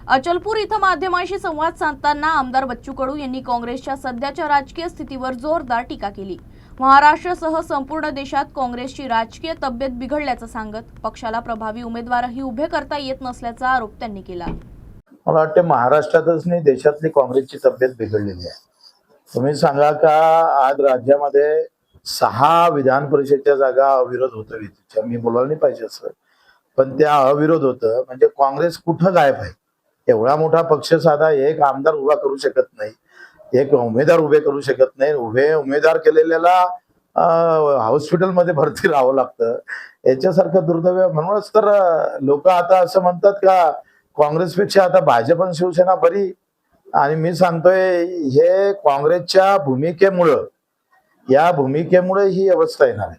अचलपूर इथं माध्यमांशी संवाद साधताना आमदार बच्चू कडू यांनी काँग्रेसच्या सध्याच्या राजकीय स्थितीवर जोरदार टीका केली। महाराष्ट्रासह संपूर्ण देशात काँग्रेसची राजकीय तब्येत बिघडल्याचं सांगत पक्षाला प्रभावी उमेदवारही उभे करता येत नसल्याचा आरोप त्यांनी केला। मला वाटतं महाराष्ट्रातच नाही देशातली काँग्रेसची तब्येत बिघडलेली आहे। तुम्ही सांगा का आज राज्यामध्ये 6 विधान परिषदेच्या जागा अविरोध होतं विधीच्या, मी बोलायला नाही पाहिजे असं, पण त्या अविरोध होतं म्हणजे काँग्रेस कुठं गायब आहे? एवढा मोठा पक्ष साधा एक आमदार उभा करू शकत नाही, एक उमेदवार उभे करू शकत नाही, उमेदवार केलेल्याला हॉस्पिटलमध्ये भरती राहावं लागतं। याच्यासारखं दुर्दैव, म्हणूनच तर लोक आता असं म्हणतात का काँग्रेसपेक्षा आता भाजप आणि शिवसेना बरी। आणि मी सांगतोय हे काँग्रेसच्या भूमिकेमुळे, या भूमिकेमुळे ही अवस्था येणार आहे।